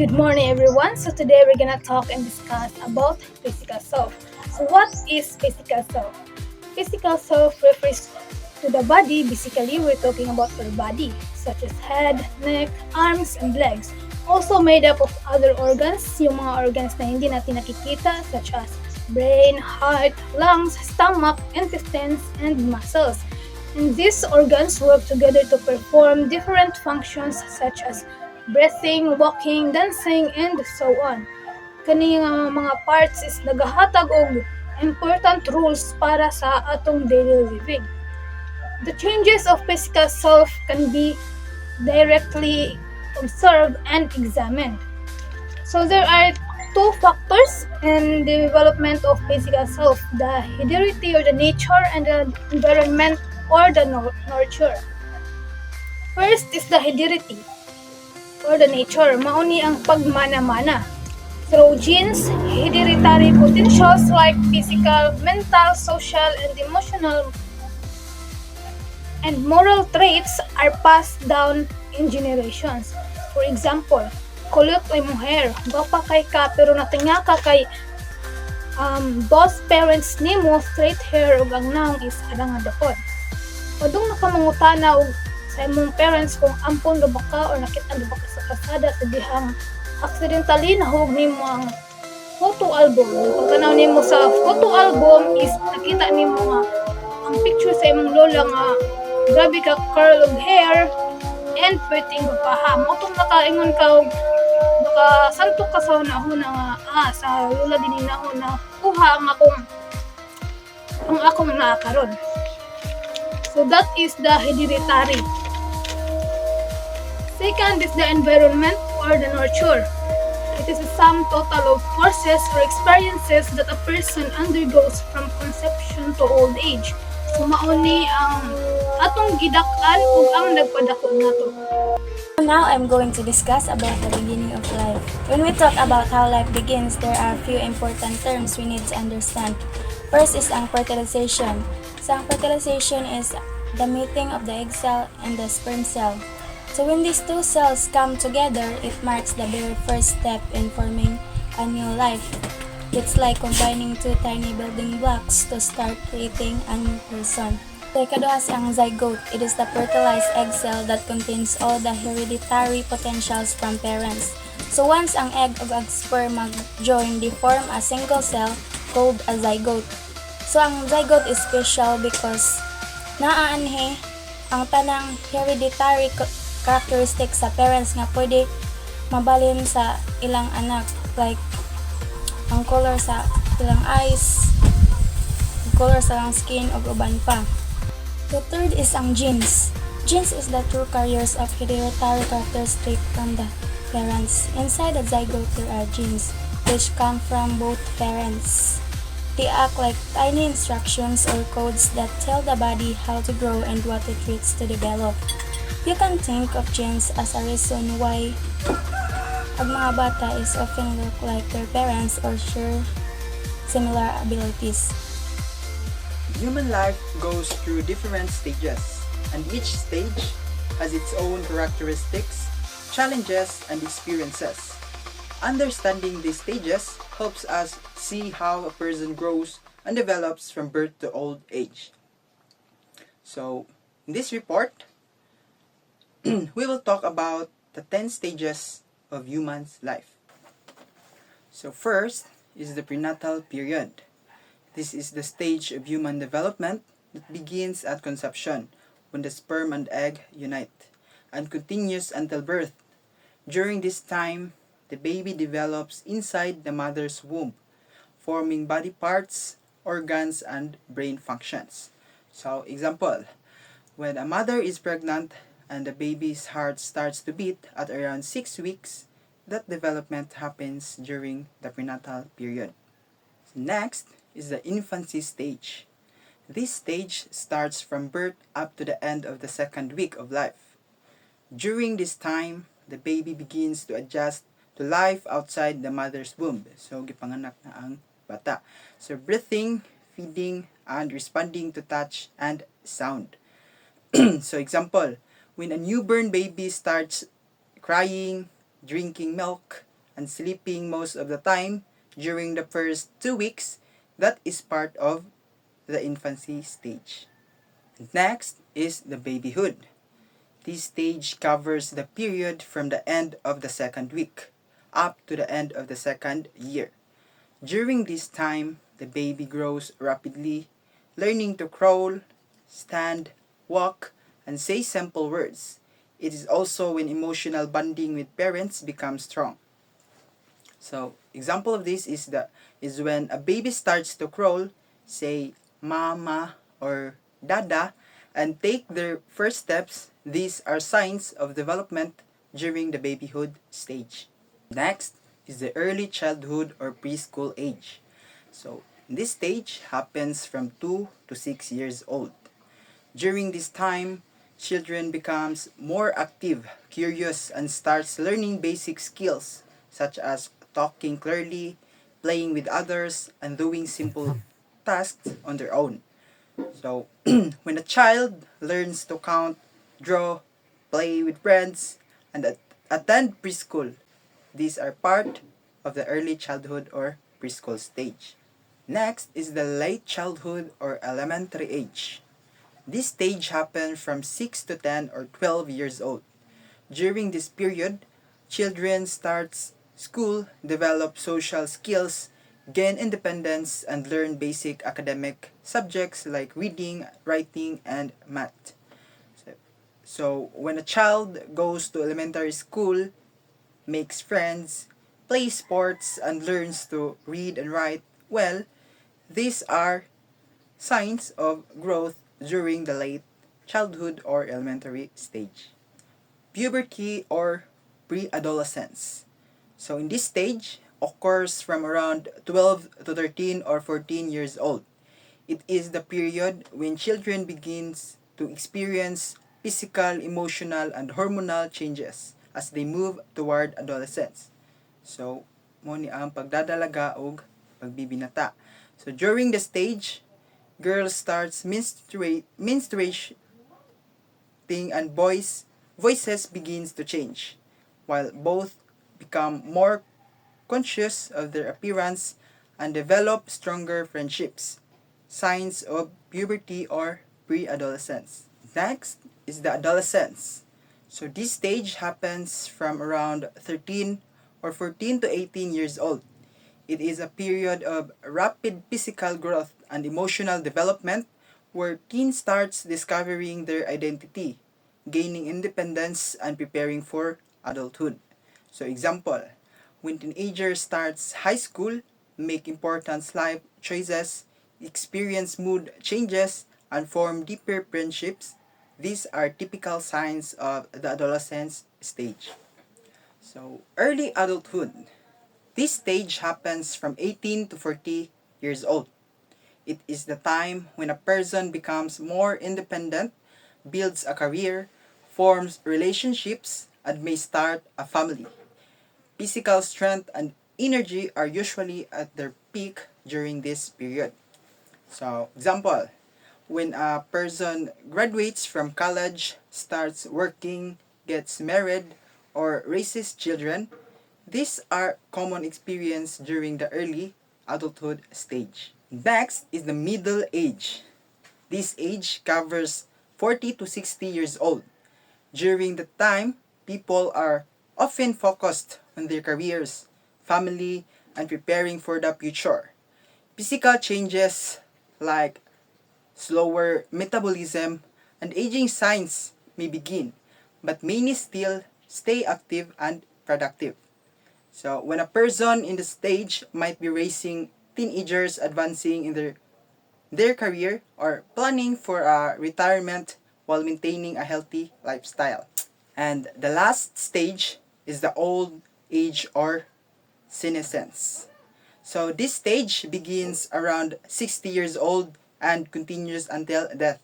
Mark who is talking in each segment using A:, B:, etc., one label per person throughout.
A: Good morning, everyone. So today we're gonna talk and discuss about physical self. So what is physical self? Physical self refers to the body. Basically, we're talking about our body, such as head, neck, arms, and legs. Also made up of other organs, yung mga organs na hindi natin nakikita, such as brain, heart, lungs, stomach, intestines, and muscles. And these organs work together to perform different functions such as breathing, walking, dancing, and so on. Kani nga mga parts is nagahatag og important rules para sa atong daily living. The changes of physical self can be directly observed and examined. So there are two factors in the development of physical self, the heredity or the nature and the environment or the nurture. First is the heredity or the nature, mauni ang pagmana-mana. Through genes, hereditary potentials like physical, mental, social, and emotional and moral traits are passed down in generations. For example, kulot ay muher, gwapa kay ka pero natinga ka kay both parents nimo straight hair ug ang naong is adang dapon. Padung nakamangutana og sa imong parents kung ampon ra ba ka or nakita ra ba ka sa kasada sa dihang accidentally nahug nimo ang photo album. Pagtanaw nimo sa photo album is nakita nimo nga ang picture sa imong lola nga grabe ka curl of hair and pwedeng paha. Motong nakaingon ka og nakasantok ka sa hunahuna nga sa lola din na kuha ang akong naakaron. So that is the hereditary. Second is the environment or the nurture. It is a sum total of forces or experiences that a person undergoes from conception to old age. So mauni ang atong gidak-an ug ang nagpadako nato.
B: Now I'm going to discuss about the beginning of life. When we talk about how life begins, there are a few important terms we need to understand. First is ang fertilization. So ang fertilization is the meeting of the egg cell and the sperm cell. So when these two cells come together, it marks the very first step in forming a new life. It's like combining two tiny building blocks to start creating a new person. So ikaduha si ang zygote. It is the fertilized egg cell that contains all the hereditary potentials from parents. So once ang egg ug ang sperm mag-join, they form a single cell called a zygote. So ang zygote is special because naaanhe ang tanang hereditary characteristics sa parents nga pwede mabalhin sa ilang anak, like ang color sa ilang eyes, color sa ilang skin ug uban pa. The third is ang genes. Genes is the true carriers of hereditary characteristics from the parents. Inside the zygote there are genes which come from both parents. They act like tiny instructions or codes that tell the body how to grow and what it needs to develop. You can think of genes as a reason why ang mga bata is often look like their parents or share similar abilities.
C: Human life goes through different stages, and each stage has its own characteristics, challenges, and experiences. Understanding these stages helps us see how a person grows and develops from birth to old age. So, in this report, we will talk about the 10 stages of human's life. So first is the prenatal period. This is the stage of human development that begins at conception, when the sperm and egg unite, and continues until birth. During this time, the baby develops inside the mother's womb, forming body parts, organs, and brain functions. So, example, when a mother is pregnant and the baby's heart starts to beat at around 6 weeks, that development happens during the prenatal period. Next is the infancy stage. This stage starts from birth up to the end of the second week of life. During this time, the baby begins to adjust to life outside the mother's womb. So, gipanganak na ang bata. So, breathing, feeding, and responding to touch and sound. So, example, when a newborn baby starts crying, drinking milk, and sleeping most of the time during the first 2 weeks, that is part of the infancy stage. Next is the babyhood. This stage covers the period from the end of the second week up to the end of the second year. During this time, the baby grows rapidly, learning to crawl, stand, walk, and say simple words. It is also when emotional bonding with parents becomes strong. So, example of this is when a baby starts to crawl, say mama or dada, and take their first steps. These are signs of development during the babyhood stage. Next is the early childhood or preschool age. So, this stage happens from 2 to 6 years old. During this time, children becomes more active, curious, and starts learning basic skills such as talking clearly, playing with others, and doing simple tasks on their own. So, when a child learns to count, draw, play with friends, and attend preschool, these are part of the early childhood or preschool stage. Next is the late childhood or elementary age. This stage happens from 6 to 10 or 12 years old. During this period, children starts school, develop social skills, gain independence, and learn basic academic subjects like reading, writing, and math. So when a child goes to elementary school, makes friends, plays sports, and learns to read and write well, these are signs of growth during the late childhood or elementary stage. Puberty or pre-adolescence. So in this stage occurs from around 12 to 13 or 14 years old. It is the period when children begins to experience physical, emotional, and hormonal changes as they move toward adolescence. So, mo ni ang pagdadalaga og pagbibinata. So, during the stage, girls starts menstruating and voices begins to change, while both become more conscious of their appearance and develop stronger friendships. Signs of puberty or pre-adolescence. Next is the adolescence. So this stage happens from around 13 or 14 to 18 years old. It is a period of rapid physical growth and emotional development where teen starts discovering their identity, gaining independence, and preparing for adulthood. So example, when teenager starts high school, make important life choices, experience mood changes, and form deeper friendships, these are typical signs of the adolescence stage. So, early adulthood. This stage happens from 18 to 40 years old. It is the time when a person becomes more independent, builds a career, forms relationships, and may start a family. Physical strength and energy are usually at their peak during this period. So, example, when a person graduates from college, starts working, gets married, or raises children, these are common experience during the early adulthood stage. Next is the middle age. This age covers 40 to 60 years old. During the time, people are often focused on their careers, family, and preparing for the future. Physical changes like slower metabolism and aging signs may begin, but many still stay active and productive. So when a person in the stage might be raising teenagers advancing in their career or planning for a retirement while maintaining a healthy lifestyle. And the last stage is the old age or senescence. So this stage begins around 60 years old and continues until death.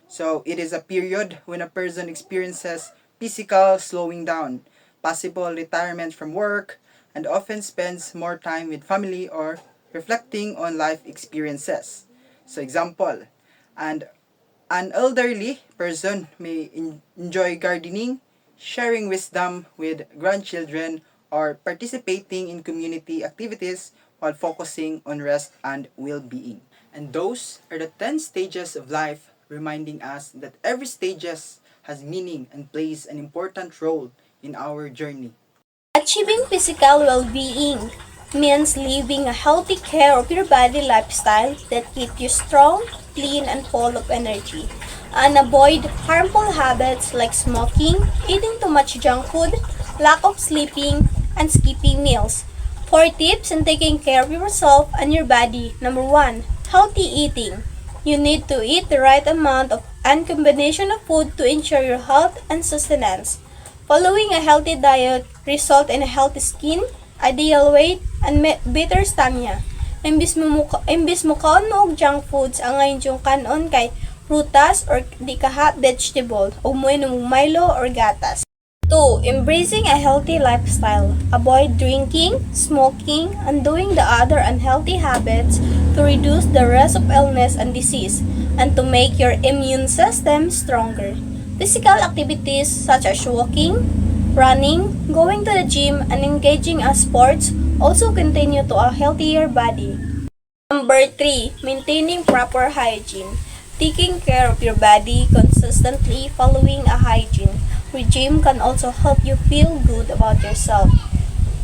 C: So it is a period when a person experiences physical slowing down, possible retirement from work, and often spends more time with family or reflecting on life experiences. So example, and an elderly person may enjoy gardening, sharing wisdom with grandchildren, or participating in community activities while focusing on rest and well-being. And those are the 10 stages of life, reminding us that every stages has meaning and plays an important role in our journey.
D: Achieving physical well-being means living a healthy care of your body lifestyle that keeps you strong, clean, and full of energy. And avoid harmful habits like smoking, eating too much junk food, lack of sleeping, and skipping meals. 4 tips in taking care of yourself and your body. Number 1. Healthy eating. You need to eat the right amount of and combination of food to ensure your health and sustenance. Following a healthy diet result in a healthy skin, ideal weight, and better stamina. Imbis mo kaon mo og junk foods, ang ngayon yung kanon kay prutas or di kaha vegetable o mo inom og Milo or gatas. 2. Embracing a healthy lifestyle. Avoid drinking, smoking, and doing the other unhealthy habits to reduce the risk of illness and disease and to make your immune system stronger. Physical activities such as walking, running, going to the gym, and engaging in sports also continue to a healthier body. Number 3. Maintaining proper hygiene. Taking care of your body consistently following a hygiene regime can also help you feel good about yourself.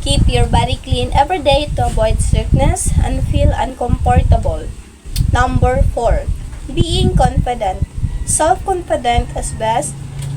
D: Keep your body clean every day to avoid sickness and feel uncomfortable. Number 4. Being confident. Self-confident is best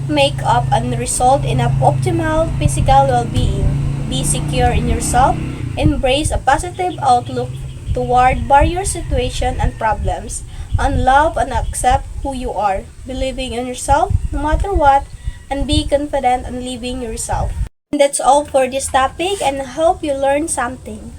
D: make up and result in an optimal physical well-being. Be secure in yourself. Embrace a positive outlook toward various situations and problems. And love and accept who you are. Believing in yourself no matter what and be confident in living yourself. And that's all for this topic and I hope you learned something.